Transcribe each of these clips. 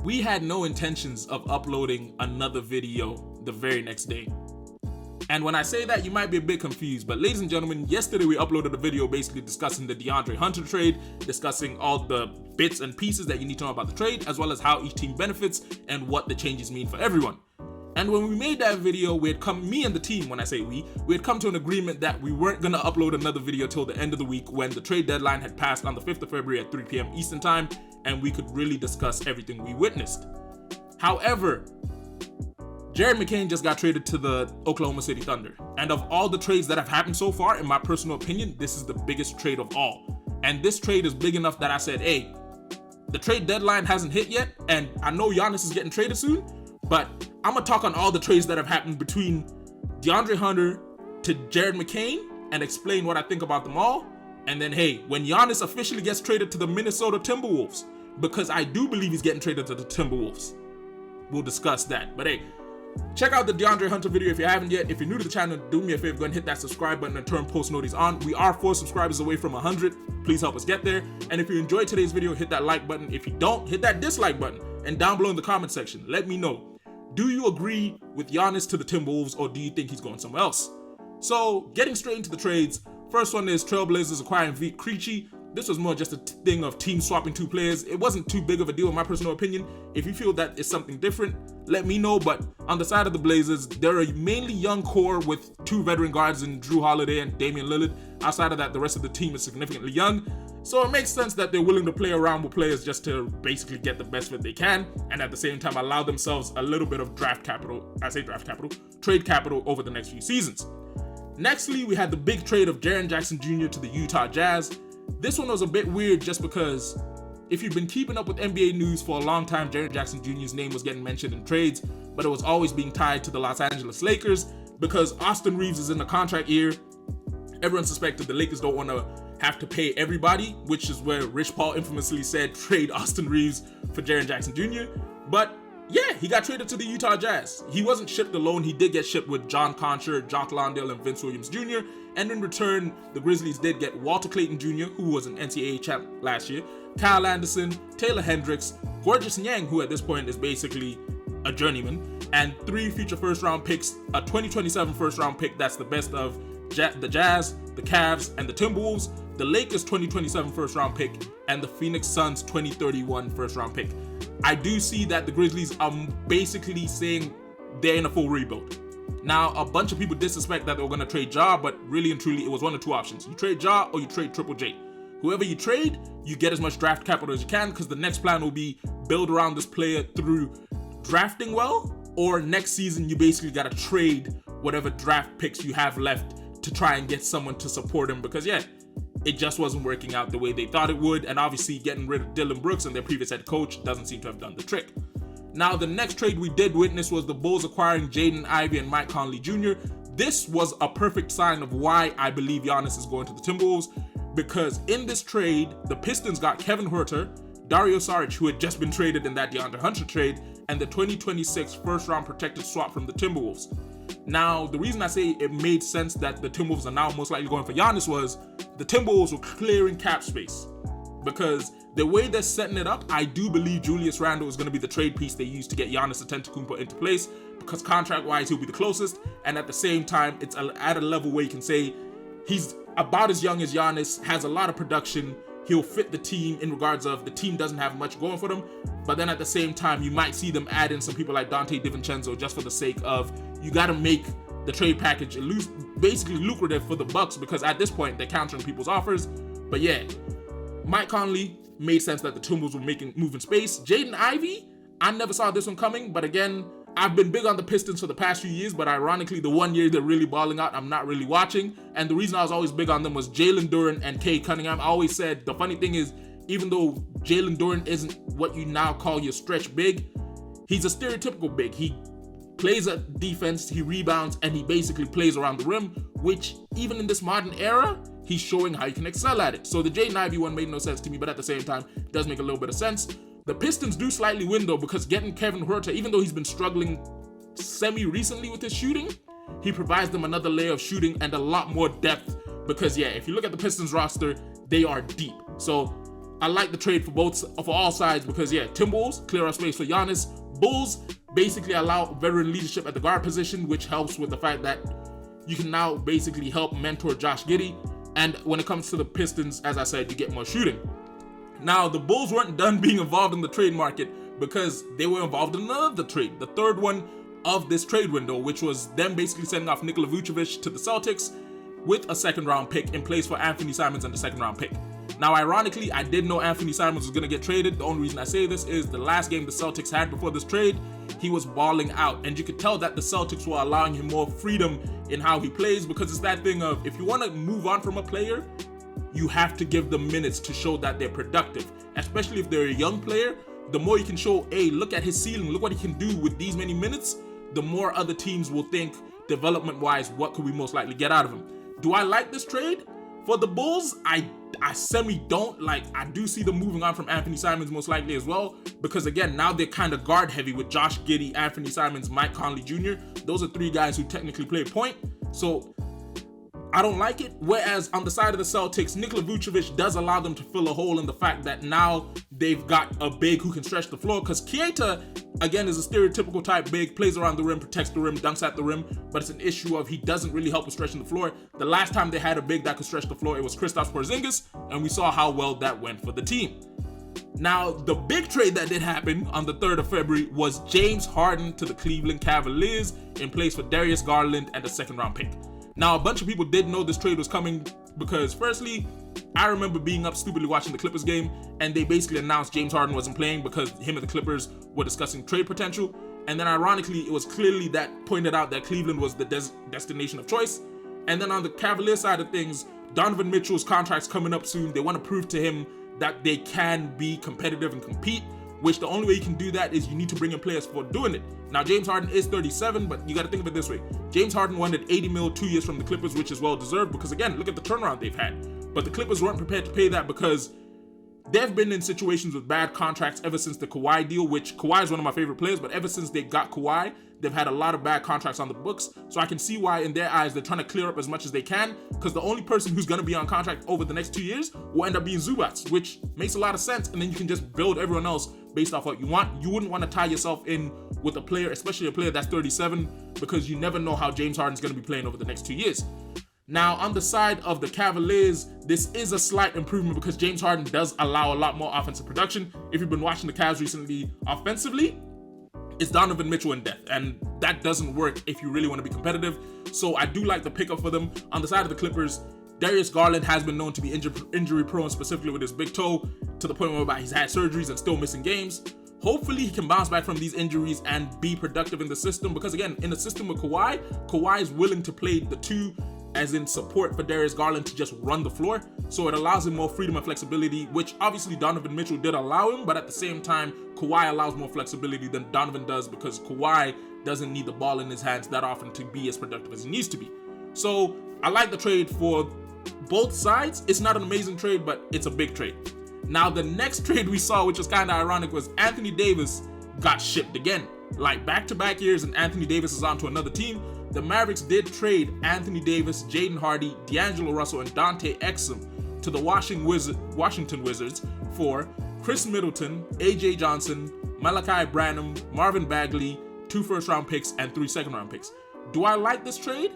we had no intentions of uploading another video the very next day. And when I say that, you might be a bit confused, but ladies and gentlemen, yesterday we uploaded a video basically discussing the DeAndre Hunter trade, discussing all the bits and pieces that you need to know about the trade, as well as how each team benefits and what the changes mean for everyone. And when we made that video, me and the team, when I say we had come to an agreement that we weren't going to upload another video till the end of the week when the trade deadline had passed on the 5th of February at 3 p.m. Eastern time, and we could really discuss everything we witnessed. However, Jared McCain just got traded to the Oklahoma City Thunder. And of all the trades that have happened so far, in my personal opinion, this is the biggest trade of all. And this trade is big enough that I said, hey, the trade deadline hasn't hit yet, and I know Giannis is getting traded soon, but I'm going to talk on all the trades that have happened between DeAndre Hunter to Jared McCain and explain what I think about them all. And then, hey, when Giannis officially gets traded to the Minnesota Timberwolves, because I do believe he's getting traded to the Timberwolves, we'll discuss that. But hey, check out the DeAndre Hunter video if you haven't yet. If you're new to the channel, do me a favor, go and hit that subscribe button and turn post notifications on. We are 4 subscribers away from 100. Please help us get there. And if you enjoyed today's video, hit that like button. If you don't, hit that dislike button. And down below in the comment section, let me know. Do you agree with Giannis to the Timberwolves, or do you think he's going somewhere else? So, getting straight into the trades, first one is Trailblazers acquiring Vit Krejci. This was more just a thing of team swapping 2 players. It wasn't too big of a deal in my personal opinion. If you feel that is something different, let me know. But on the side of the Blazers, they're a mainly young core with 2 veteran guards in Drew Holiday and Damian Lillard. Outside of that, the rest of the team is significantly young. So it makes sense that they're willing to play around with players just to basically get the best fit they can, and at the same time allow themselves a little bit of trade capital over the next few seasons. Nextly, we had the big trade of Jaren Jackson Jr. to the Utah Jazz. This one was a bit weird just because if you've been keeping up with NBA news for a long time, Jaren Jackson Jr.'s name was getting mentioned in trades, but it was always being tied to the Los Angeles Lakers because Austin Reeves is in the contract year. Everyone suspected the Lakers don't want to have to pay everybody, which is where Rich Paul infamously said trade Austin Reeves for Jaren Jackson Jr. But yeah, he got traded to the Utah Jazz. He wasn't shipped alone. He did get shipped with John Concher, Jock Lawndale, and Vince Williams Jr. And in return, the Grizzlies did get Walter Clayton Jr., who was an NCAA champ last year, Kyle Anderson, Taylor Hendricks, Gorgeous Niang, who at this point is basically a journeyman, and 3 future first-round picks, a 2027 first-round pick that's the best of the Jazz, the Cavs, and the Timberwolves, the Lakers 2027 first-round pick, and the Phoenix Suns 2031 first-round pick. I do see that the Grizzlies are basically saying they're in a full rebuild. Now, a bunch of people did suspect that they were going to trade Ja, but really and truly, it was one of 2 options. You trade Ja or you trade Triple J. Whoever you trade, you get as much draft capital as you can, because the next plan will be build around this player through drafting well, or next season you basically got to trade whatever draft picks you have left to try and get someone to support him, because yeah, it just wasn't working out the way they thought it would, and obviously getting rid of Dillon Brooks and their previous head coach doesn't seem to have done the trick. Now, the next trade we did witness was the Bulls acquiring Jaden Ivey and Mike Conley Jr. This was a perfect sign of why I believe Giannis is going to the Timberwolves, because in this trade, the Pistons got Kevin Huerter, Dario Saric, who had just been traded in that DeAndre Hunter trade, and the 2026 first-round protected swap from the Timberwolves. Now, the reason I say it made sense that the Timberwolves are now most likely going for Giannis was the Timberwolves were clearing cap space. Because the way they're setting it up, I do believe Julius Randle is going to be the trade piece they use to get Giannis Antetokounmpo into place, because contract-wise, he'll be the closest, and at the same time, it's at a level where you can say he's about as young as Giannis, has a lot of production, he'll fit the team in regards of the team doesn't have much going for them, but then at the same time, you might see them add in some people like Dante DiVincenzo just for the sake of, you got to make the trade package basically lucrative for the Bucks, because at this point, they're countering people's offers. But yeah, Mike Conley made sense that the Timberwolves were moving space. Jaden Ivey, I never saw this one coming, but again, I've been big on the Pistons for the past few years, but ironically, the one year they're really balling out, I'm not really watching. And the reason I was always big on them was Jalen Duren and Cade Cunningham. I always said, the funny thing is, even though Jalen Duren isn't what you now call your stretch big, he's a stereotypical big. He plays a defense, he rebounds, and he basically plays around the rim, which even in this modern era, he's showing how you can excel at it. So the Jaden Ivey one made no sense to me, but at the same time, it does make a little bit of sense. The Pistons do slightly win though, because getting Kevin Huerter, even though he's been struggling semi-recently with his shooting, he provides them another layer of shooting and a lot more depth, because yeah, if you look at the Pistons roster, they are deep. So I like the trade for all sides because, yeah, Timberwolves clear up space for Giannis. Bulls basically allow veteran leadership at the guard position, which helps with the fact that you can now basically help mentor Josh Giddey. And when it comes to the Pistons, as I said, you get more shooting. Now, the Bulls weren't done being involved in the trade market because they were involved in another trade, the third one of this trade window, which was them basically sending off Nikola Vucevic to the Celtics with a second-round pick in place for Anthony Simons and the second-round pick. Now, ironically, I did know Anthony Simons was going to get traded. The only reason I say this is the last game the Celtics had before this trade, he was balling out. And you could tell that the Celtics were allowing him more freedom in how he plays, because it's that thing of, if you want to move on from a player, you have to give them minutes to show that they're productive. Especially if they're a young player, the more you can show, hey, look at his ceiling, look what he can do with these many minutes, the more other teams will think, development-wise, what could we most likely get out of him? Do I like this trade? For the Bulls, I semi-don't. Like, I do see them moving on from Anthony Simons most likely as well, because again, now they're kind of guard heavy with Josh Giddey, Anthony Simons, Mike Conley Jr. Those are three guys who technically play point. So I don't like it. Whereas on the side of the Celtics, Nikola Vucevic does allow them to fill a hole in the fact that now they've got a big who can stretch the floor, because Keita, again, is a stereotypical type big, plays around the rim, protects the rim, dunks at the rim, but it's an issue of he doesn't really help with stretching the floor. The last time they had a big that could stretch the floor, it was Kristaps Porzingis, and we saw how well that went for the team. Now, the big trade that did happen on the 3rd of February was James Harden to the Cleveland Cavaliers in place for Darius Garland and a second-round pick. Now, a bunch of people did know this trade was coming because, firstly, I remember being up stupidly watching the Clippers game, and they basically announced James Harden wasn't playing because him and the Clippers were discussing trade potential. And then, ironically, it was clearly that pointed out that Cleveland was the destination of choice. And then on the Cavaliers side of things, Donovan Mitchell's contract's coming up soon. They want to prove to him that they can be competitive and compete, which the only way you can do that is you need to bring in players for doing it. Now, James Harden is 37, but you got to think of it this way. James Harden wanted $80 million 2 years from the Clippers, which is well-deserved because, again, look at the turnaround they've had. But the Clippers weren't prepared to pay that because they've been in situations with bad contracts ever since the Kawhi deal, which Kawhi is one of my favorite players, but ever since they got Kawhi, they've had a lot of bad contracts on the books. So I can see why, in their eyes, they're trying to clear up as much as they can, because the only person who's going to be on contract over the next 2 years will end up being Zubats, which makes a lot of sense. And then you can just build everyone else based off what you want. You wouldn't want to tie yourself in with a player, especially a player that's 37, because you never know how James Harden's going to be playing over the next 2 years. Now, on the side of the Cavaliers, this is a slight improvement because James Harden does allow a lot more offensive production. If you've been watching the Cavs recently offensively, it's Donovan Mitchell in death, and that doesn't work if you really want to be competitive. So I do like the pickup for them. On the side of the Clippers, Darius Garland has been known to be injury prone, specifically with his big toe, to the point where he's had surgeries and still missing games. Hopefully he can bounce back from these injuries and be productive in the system, because again, in the system with Kawhi is willing to play the two as in support for Darius Garland to just run the floor. So it allows him more freedom and flexibility, which obviously Donovan Mitchell did allow him, but at the same time, Kawhi allows more flexibility than Donovan does because Kawhi doesn't need the ball in his hands that often to be as productive as he needs to be. So I like the trade for both sides. It's not an amazing trade, but it's a big trade. Now, the next trade we saw, which was kind of ironic, was Anthony Davis got shipped again. Like back-to-back years, and Anthony Davis is on to another team. The Mavericks did trade Anthony Davis, Jaden Hardy, D'Angelo Russell, and Dante Exum to the Washington Wizards for Khris Middleton, AJ Johnson, Malachi Branham, Marvin Bagley, 2 first-round picks, and 3 second-round picks. Do I like this trade?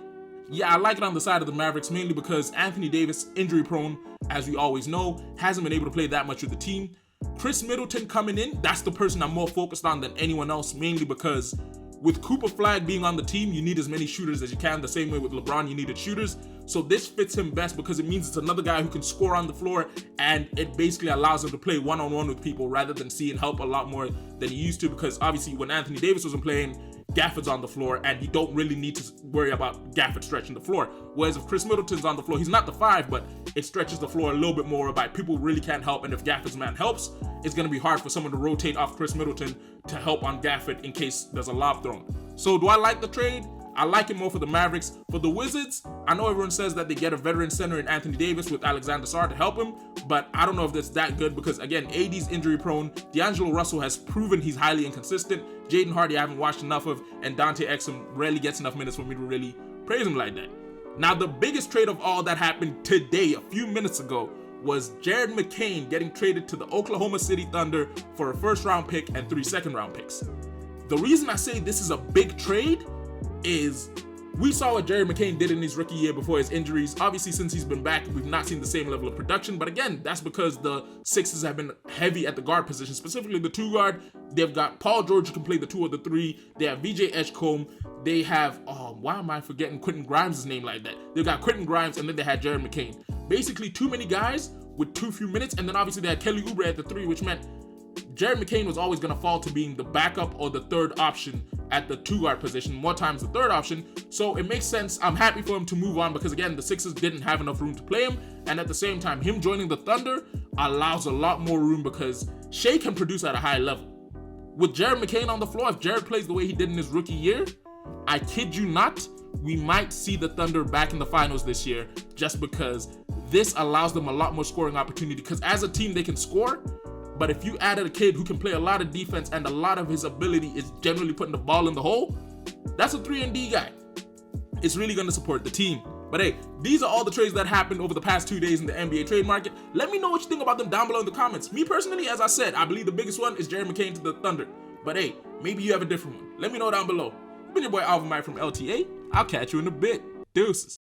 Yeah, I like it on the side of the Mavericks, mainly because Anthony Davis, injury-prone, as we always know, hasn't been able to play that much with the team. Khris Middleton coming in, that's the person I'm more focused on than anyone else, mainly because with Cooper Flag being on the team, you need as many shooters as you can, the same way with LeBron, you needed shooters. So this fits him best because it means it's another guy who can score on the floor, and it basically allows him to play one-on-one with people rather than seeing help a lot more than he used to, because obviously when Anthony Davis wasn't playing, Gafford's on the floor, and you don't really need to worry about Gafford stretching the floor. Whereas if Khris Middleton's on the floor, he's not the 5, but it stretches the floor a little bit more by people really can't help, and if Gafford's man helps, it's going to be hard for someone to rotate off Khris Middleton to help on Gafford in case there's a lob thrown. So do I like the trade? I like it more for the Mavericks. For the Wizards, I know everyone says that they get a veteran center in Anthony Davis with Alexander Sarr to help him, but I don't know if that's that good because, again, AD's injury prone. D'Angelo Russell has proven he's highly inconsistent. Jaden Hardy I haven't watched enough of, and Dante Exum rarely gets enough minutes for me to really praise him like that. Now, the biggest trade of all that happened today, a few minutes ago, was Jared McCain getting traded to the Oklahoma City Thunder for a first-round pick and 3 second-round picks. The reason I say this is a big trade is we saw what Jared McCain did in his rookie year before his injuries. Obviously, since he's been back, we've not seen the same level of production. But again, that's because the Sixers have been heavy at the guard position, specifically the 2 guard. They've got Paul George who can play the 2 or the 3. They have VJ Edgecombe. They have, why am I forgetting Quentin Grimes' name like that? They've got Quentin Grimes, and then they had Jared McCain. Basically, too many guys with too few minutes. And then obviously they had Kelly Oubre at the 3, which meant Jared McCain was always going to fall to being the backup or the 3rd option at the 2 guard position, more times the 3rd option. So it makes sense. I'm happy for him to move on because, again, the Sixers didn't have enough room to play him. And at the same time, him joining the Thunder allows a lot more room because Shea can produce at a high level. With Jared McCain on the floor, if Jared plays the way he did in his rookie year, I kid you not, we might see the Thunder back in the finals this year just because this allows them a lot more scoring opportunity because as a team, they can score. But if you added a kid who can play a lot of defense and a lot of his ability is generally putting the ball in the hole, that's a 3-and-D guy. It's really going to support the team. But hey, these are all the trades that happened over the past 2 days in the NBA trade market. Let me know what you think about them down below in the comments. Me personally, as I said, I believe the biggest one is Jared McCain to the Thunder. But hey, maybe you have a different one. Let me know down below. It's been your boy Alvin Mike from L.T.A. I'll catch you in a bit. Deuces.